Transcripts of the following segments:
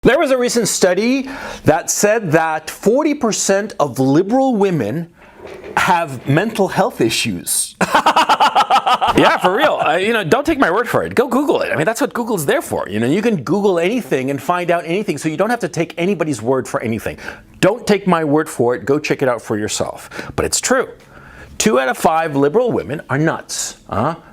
There was a recent study that said that 40% of liberal women have mental health issues. Yeah, for real. Don't take my word for it. Go Google it. I mean, that's what Google's there for. You can Google anything and find out anything, so you don't have to take anybody's word for anything. Don't take my word for it. Go check it out for yourself. But it's true. 2 out of 5 liberal women are nuts.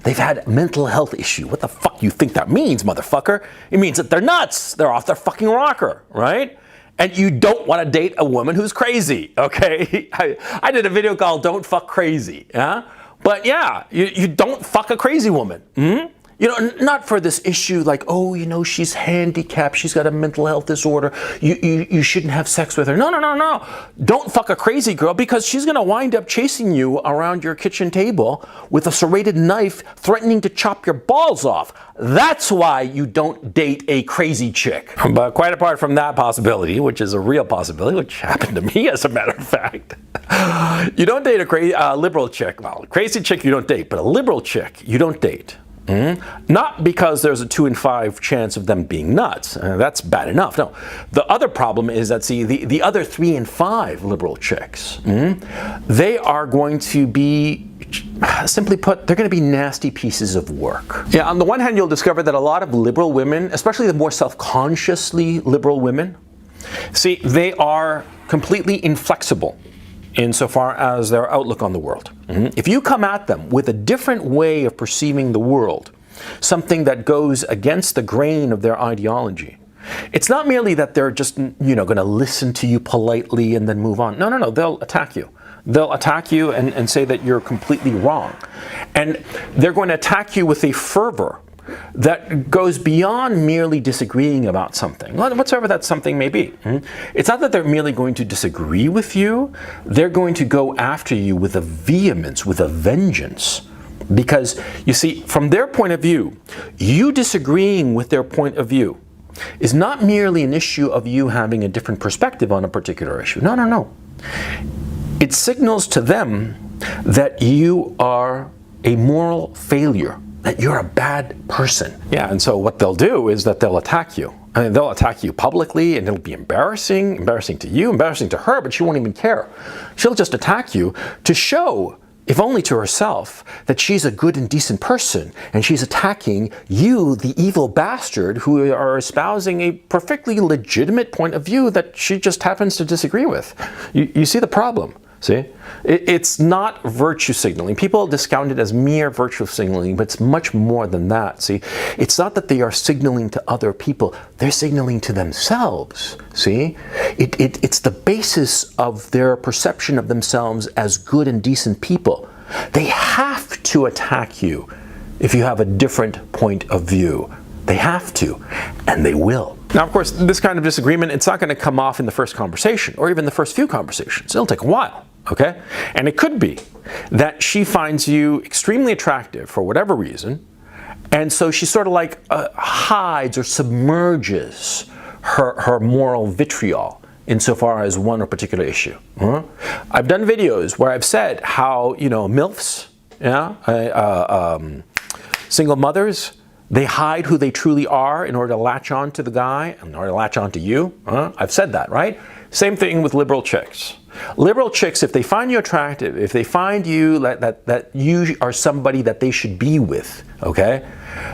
They've had mental health issue. What the fuck you think that means, motherfucker? It means that they're nuts. They're off their fucking rocker, right? And you don't want to date a woman who's crazy, okay? I did a video called Don't Fuck Crazy, yeah? But yeah, you don't fuck a crazy woman. Not for this issue like, she's handicapped, she's got a mental health disorder, you shouldn't have sex with her. No. Don't fuck a crazy girl, because she's going to wind up chasing you around your kitchen table with a serrated knife, threatening to chop your balls off. That's why you don't date a crazy chick. But quite apart from that possibility, which is a real possibility, which happened to me as a matter of fact, you don't date a liberal chick. Well, a crazy chick you don't date, but a liberal chick you don't date. Not because there's a 2 in 5 chance of them being nuts. That's bad enough. No. The other problem is that, the other 3 in 5 liberal chicks, they are going to be, simply put, they're going to be nasty pieces of work. Yeah, on the one hand, you'll discover that a lot of liberal women, especially the more self-consciously liberal women, they are completely inflexible insofar as their outlook on the world. If you come at them with a different way of perceiving the world, something that goes against the grain of their ideology, it's not merely that they're just, going to listen to you politely and then move on. No, they'll attack you. They'll attack you and say that you're completely wrong. And they're going to attack you with a fervor that goes beyond merely disagreeing about something, whatsoever that something may be. It's not that they're merely going to disagree with you, they're going to go after you with a vehemence, with a vengeance. Because, you see, from their point of view, you disagreeing with their point of view is not merely an issue of you having a different perspective on a particular issue. No. It signals to them that you are a moral failure, that you're a bad person. Yeah, and so what they'll do is that they'll attack you. They'll attack you publicly, and it'll be embarrassing to you, embarrassing to her, but she won't even care. She'll just attack you to show, if only to herself, that she's a good and decent person, and she's attacking you, the evil bastard, who are espousing a perfectly legitimate point of view that she just happens to disagree with. You see the problem? See? It's not virtue signaling. People discount it as mere virtue signaling, but it's much more than that. See? It's not that they are signaling to other people. They're signaling to themselves. See? It's the basis of their perception of themselves as good and decent people. They have to attack you if you have a different point of view. They have to, and they will. Now, of course, this kind of disagreement, it's not going to come off in the first conversation, or even the first few conversations. It'll take a while. Okay? And it could be that she finds you extremely attractive for whatever reason, and so she sort of like hides or submerges her moral vitriol insofar as one or particular issue. I've done videos where I've said how, MILFs, single mothers, they hide who they truly are in order to latch on to the guy, in order to latch on to you. I've said that, right? Same thing with liberal chicks. Liberal chicks, if they find you attractive, if they find you that you are somebody that they should be with, okay,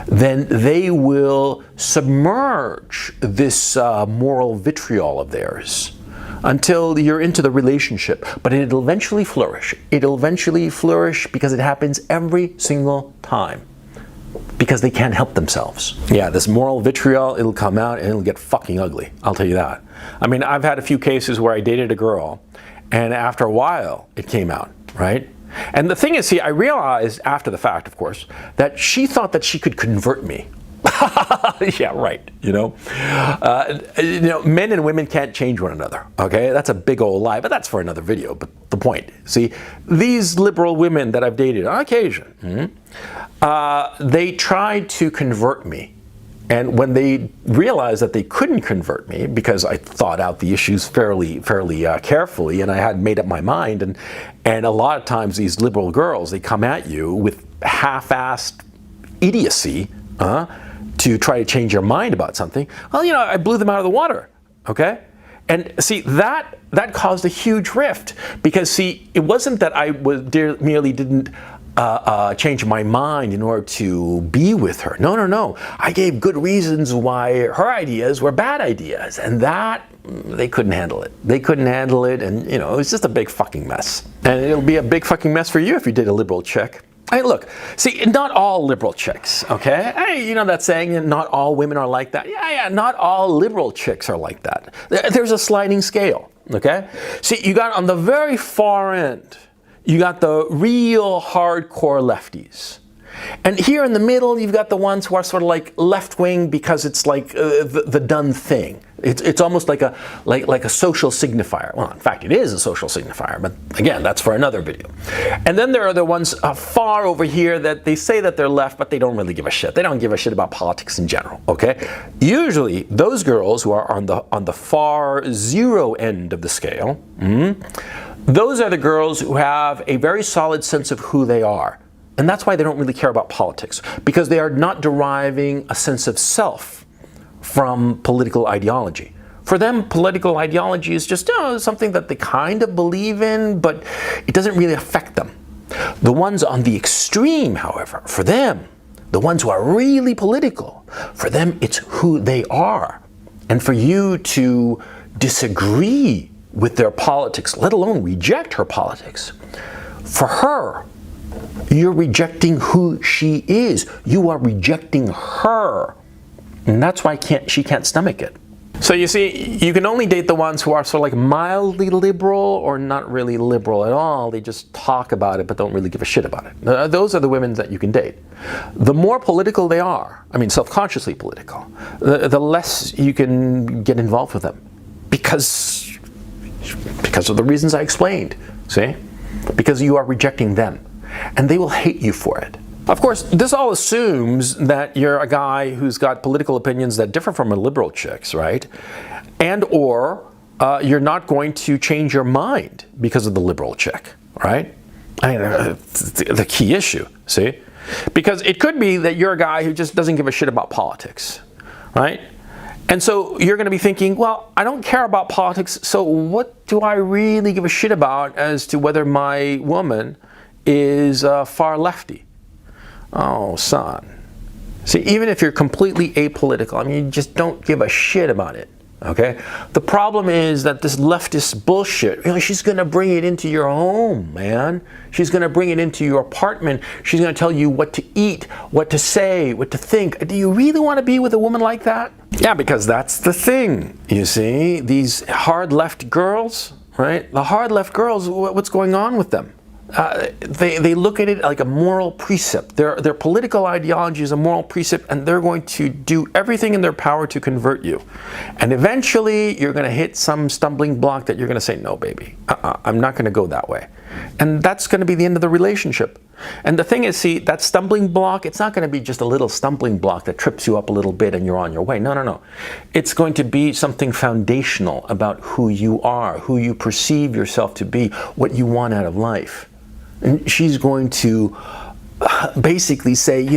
then they will submerge this moral vitriol of theirs until you're into the relationship. But it'll eventually flourish. It'll eventually flourish because it happens every single time. Because they can't help themselves. Yeah, this moral vitriol, it'll come out and it'll get fucking ugly. I'll tell you that. I mean, I've had a few cases where I dated a girl, and after a while, it came out, right? And the thing is, I realized after the fact, of course, that she thought that she could convert me. Yeah, right. Men and women can't change one another. Okay, that's a big old lie, but that's for another video. But the point, see, these liberal women that I've dated on occasion, they tried to convert me. And when they realized that they couldn't convert me, because I thought out the issues fairly carefully, and I had made up my mind, and a lot of times these liberal girls, they come at you with half-assed idiocy, to try to change your mind about something. Well, I blew them out of the water. okay? And see, that caused a huge rift, because see, it wasn't that I merely didn't change my mind in order to be with her. No. I gave good reasons why her ideas were bad ideas, and that they couldn't handle it. They couldn't handle it, and it was just a big fucking mess. And it'll be a big fucking mess for you if you date a liberal chick. Hey, look, see, not all liberal chicks, okay? Hey, you know that saying, not all women are like that? Yeah, not all liberal chicks are like that. There's a sliding scale, okay? See, you got on the very far end, you got the real hardcore lefties. And here in the middle, you've got the ones who are sort of like left-wing because it's like the done thing. It's almost like a social signifier. Well, in fact, it is a social signifier, but again, that's for another video. And then there are the ones far over here that they say that they're left, but they don't really give a shit. They don't give a shit about politics in general, okay? Usually, those girls who are on the far zero end of the scale, those are the girls who have a very solid sense of who they are. And that's why they don't really care about politics, because they are not deriving a sense of self from political ideology. For them, political ideology is just something that they kind of believe in, but it doesn't really affect them. The ones on the extreme, however, for them, the ones who are really political, for them it's who they are. And for you to disagree with their politics, let alone reject her politics, for her, you're rejecting who she is. You are rejecting her. And that's why she can't stomach it. So you see, you can only date the ones who are sort of like mildly liberal or not really liberal at all. They just talk about it but don't really give a shit about it. Those are the women that you can date. The more political they are, I mean self-consciously political, the less you can get involved with them. Because of the reasons I explained, see? Because you are rejecting them. And they will hate you for it. Of course, this all assumes that you're a guy who's got political opinions that differ from a liberal chick's, right? And or you're not going to change your mind because of the liberal chick, right? I mean, the key issue, see? Because it could be that you're a guy who just doesn't give a shit about politics, right? And so you're going to be thinking, well, I don't care about politics, so what do I really give a shit about as to whether my woman is far lefty? Oh, son. See, even if you're completely apolitical, I mean, you just don't give a shit about it, okay? The problem is that this leftist bullshit, she's going to bring it into your home, man. She's going to bring it into your apartment. She's going to tell you what to eat, what to say, what to think. Do you really want to be with a woman like that? Yeah, because that's the thing, you see. These hard left girls, right? The hard left girls, what's going on with them? They look at it like a moral precept. Their political ideology is a moral precept, and they're going to do everything in their power to convert you. And eventually, you're going to hit some stumbling block that you're going to say, no, baby, I'm not going to go that way. And that's going to be the end of the relationship. And the thing is, see, that stumbling block, it's not going to be just a little stumbling block that trips you up a little bit and you're on your way. No. It's going to be something foundational about who you are, who you perceive yourself to be, what you want out of life. And she's going to basically say,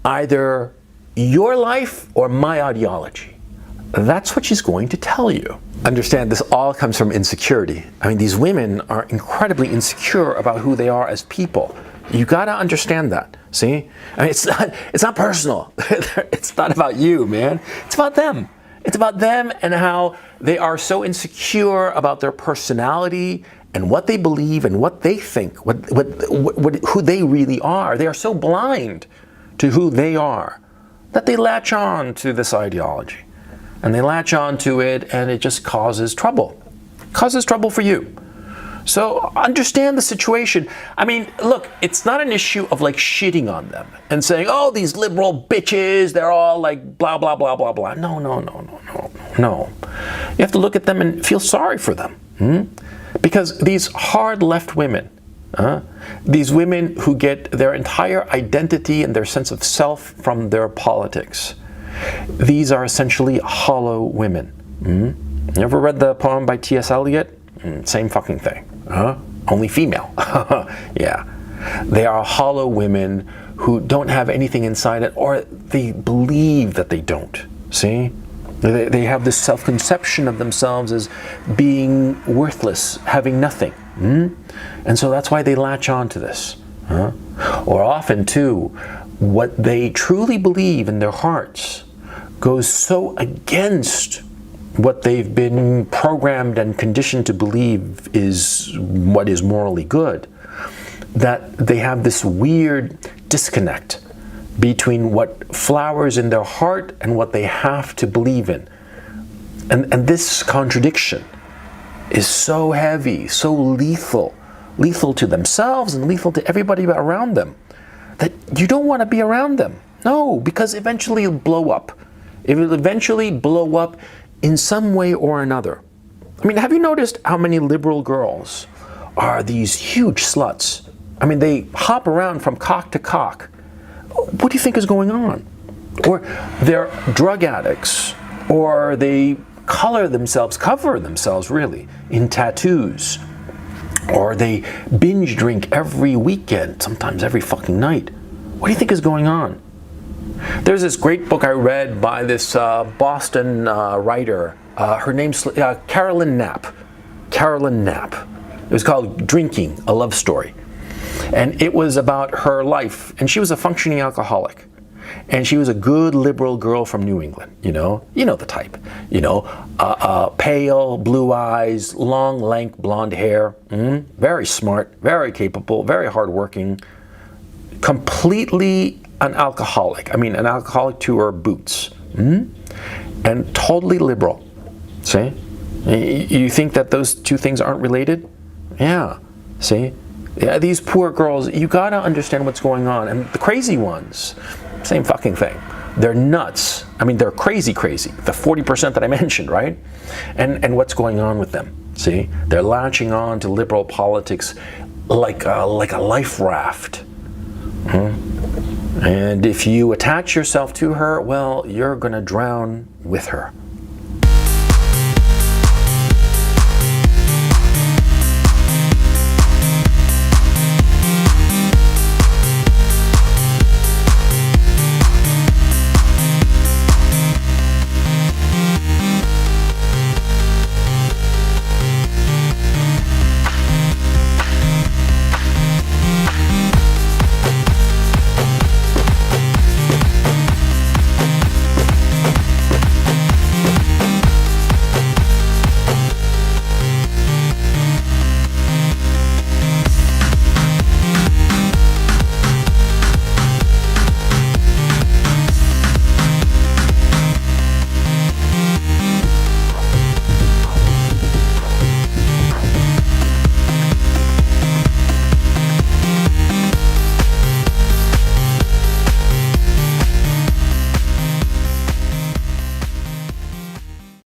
either your life or my ideology. That's what she's going to tell you. Understand, this all comes from insecurity. I mean, these women are incredibly insecure about who they are as people. You got to understand that. See? I mean, it's not personal. It's not about you, man. It's about them. It's about them and how they are so insecure about their personality and what they believe and what they think, who they really are. They are so blind to who they are that they latch on to this ideology. And they latch on to it, and it just causes trouble. Causes trouble for you. So understand the situation. I mean, look, it's not an issue of like shitting on them and saying, oh, these liberal bitches, they're all like blah, blah, blah, blah, blah. No. You have to look at them and feel sorry for them. Because these hard left women, these women who get their entire identity and their sense of self from their politics, these are essentially hollow women. You ever read the poem by T.S. Eliot? Same fucking thing. Only female. Yeah. They are hollow women who don't have anything inside it, or they believe that they don't. See? They have this self-conception of themselves as being worthless, having nothing. And so that's why they latch on to this. Or often, too, what they truly believe in their hearts goes so against what they've been programmed and conditioned to believe is what is morally good, that they have this weird disconnect between what flowers in their heart and what they have to believe in. And this contradiction is so heavy, so lethal to themselves and lethal to everybody around them, that you don't want to be around them. No, because eventually it'll blow up. It will eventually blow up in some way or another. I mean, have you noticed how many liberal girls are these huge sluts? I mean, they hop around from cock to cock. What do you think is going on? Or they're drug addicts, or they cover themselves really, in tattoos, or they binge drink every weekend, sometimes every fucking night. What do you think is going on? There's this great book I read by this Boston writer. Her name's Carolyn Knapp. Carolyn Knapp. It was called Drinking, a Love Story. And it was about her life. And she was a functioning alcoholic. And she was a good liberal girl from New England, you know the type. Pale, blue eyes, long, lank, blonde hair. Very smart, very capable, very hardworking. Completely an alcoholic. I mean, an alcoholic to her boots. And totally liberal. See? You think that those two things aren't related? Yeah. See? Yeah, these poor girls, you gotta understand what's going on. And the crazy ones, same fucking thing. They're nuts. I mean, they're crazy. The 40% that I mentioned, right? And what's going on with them? See? They're latching on to liberal politics like a life raft. And if you attach yourself to her, well, you're gonna drown with her.